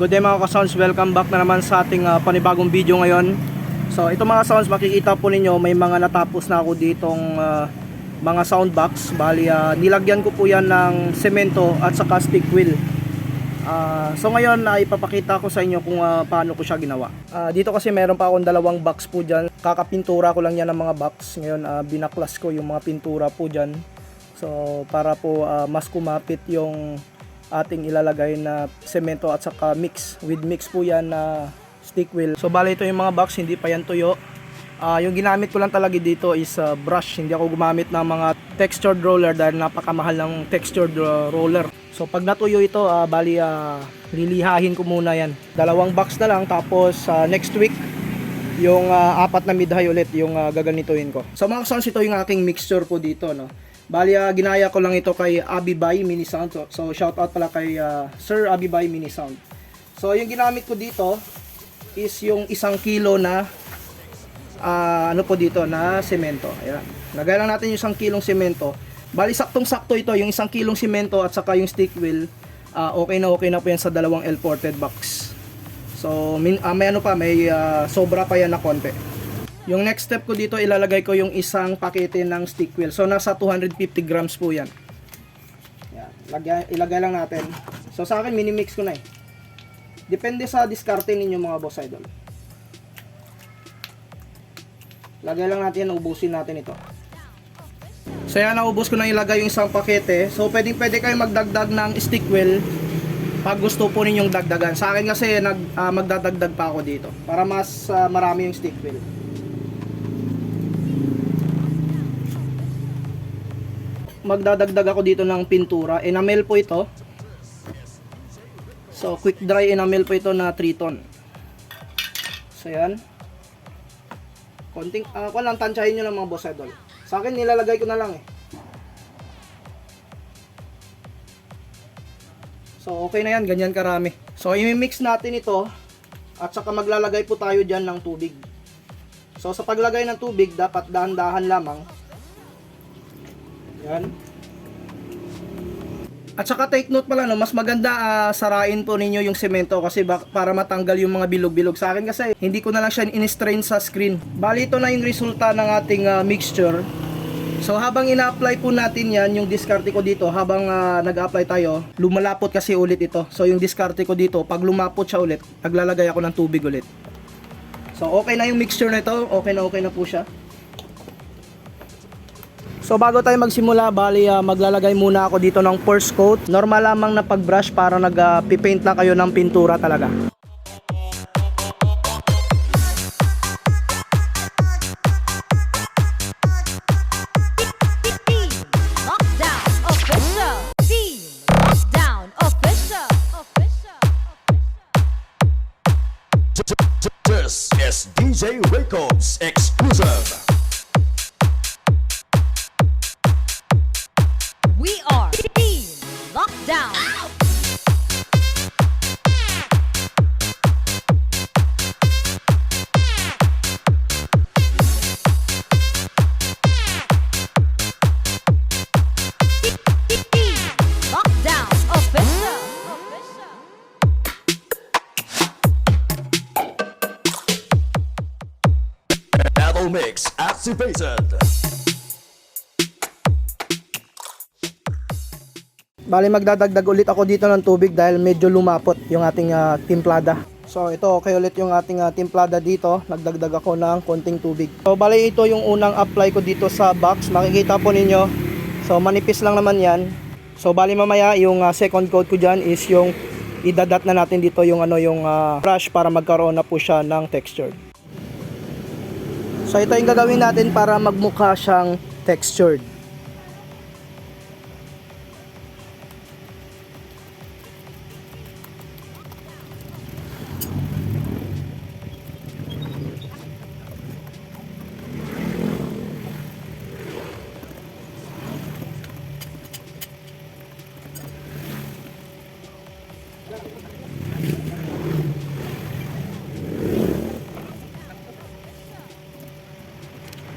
Good day mga ka-sounds, welcome back na naman sa ating panibagong video ngayon. So ito mga sounds, makikita po ninyo may mga natapos na ako ditong mga sound box. Bali nilagyan ko po yan ng semento at saka stick wheel. So ngayon ipapakita ko sa inyo kung paano ko siya ginawa. Dito kasi meron pa akong dalawang box po dyan. Kakapintura ko lang yan ng mga box. Ngayon binaklas ko yung mga pintura po dyan. So para po mas kumapit yung ating ilalagay na semento at saka mix. With mix po yan na stick wheel. So bali ito yung mga box, hindi pa yan tuyo. Yung ginamit ko lang talaga dito is brush. Hindi ako gumamit ng mga textured roller dahil napakamahal ng textured roller. So pag natuyo ito, bali lilihahin ko muna yan. Dalawang box na lang, tapos next week yung apat na mid-high ulit yung gaganituin ko. So mga sounds, ito yung aking mixture po dito, no. Bali ginaya ko lang ito kay Abibay Mini Sound. So shout out pala kay Sir Abibay Mini Sound. So yung ginamit ko dito is yung 1 kilo na ano po dito na semento. Ayan. Lagay lang natin yung 1 kilong semento. Bali saktong-sakto ito yung 1 kilong semento at saka yung stick wheel. Okay na po yan sa dalawang L-ported box. So may ano pa, may sobra pa yan na konti. Yung next step ko dito, ilalagay ko yung isang pakete ng stick wheel. So nasa 250 grams po yan. Yan. Ilagay lang natin. So sa akin mini-mix ko na eh. Depende sa diskarte ninyo mga boss idol. Lagay lang natin, ubusin natin ito. So yan, naubos ko na ilagay yung isang pakete. So pwede kayo magdagdag ng stick wheel pag gusto po ninyong dagdagan. Sa akin kasi magdadagdag pa ako dito para mas marami yung stick wheel. Magdadagdag ako dito ng pintura. Enamel po ito. So quick dry enamel po ito na 3 ton. So yan. Konting walang tansyahin nyo lang mga boss idol. Sa akin nilalagay ko na lang eh. So okay na yan, ganyan karami. So i-mix natin ito at saka maglalagay po tayo dyan ng tubig. So sa paglagay ng tubig dapat dahan-dahan lamang. Yan. At saka take note pala, no, mas maganda sarain po ninyo yung semento kasi para matanggal yung mga bilog-bilog. Sa akin kasi hindi ko na lang siya in-strain sa screen. Bali ito na yung resulta ng ating mixture. So habang ina-apply po natin yan, yung diskarte ko dito, habang nag-apply tayo, lumalapot kasi ulit ito. So yung diskarte ko dito, pag lumapot siya ulit, naglalagay ako ng tubig ulit. So okay na yung mixture na ito, okay na po siya. So bago tayo magsimula, bali maglalagay muna ako dito ng first coat. Normal lamang na pag-brush para nag-paint lang kayo ng pintura talaga. This is DJ Records exclusive. We are Team Lockdown. Team Lockdown official. Battle Mix activated. Bali magdadagdag ulit ako dito ng tubig dahil medyo lumapot yung ating timplada. So ito okay ulit yung ating timplada dito. Nagdagdag ako ng konting tubig. So bali ito yung unang apply ko dito sa box. Makikita po ninyo. So manipis lang naman yan. So bali mamaya yung second coat ko dyan is yung idadat na natin dito yung yung brush para magkaroon na po siya ng texture. So ito yung gagawin natin para magmukha siyang textured.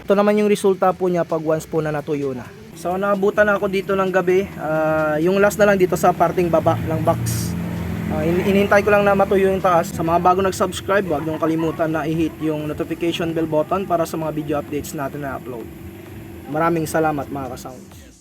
Ito naman yung resulta po niya pag once po na natuyo na. So naabutan ako dito ng gabi. Yung last na lang dito sa parting baba ng box. Inihintay ko lang na matuyo yung taas. Sa mga bago nag-subscribe, huwag niyong kalimutan na i-hit yung notification bell button para sa mga video updates natin na upload. Maraming salamat mga ka-sounds.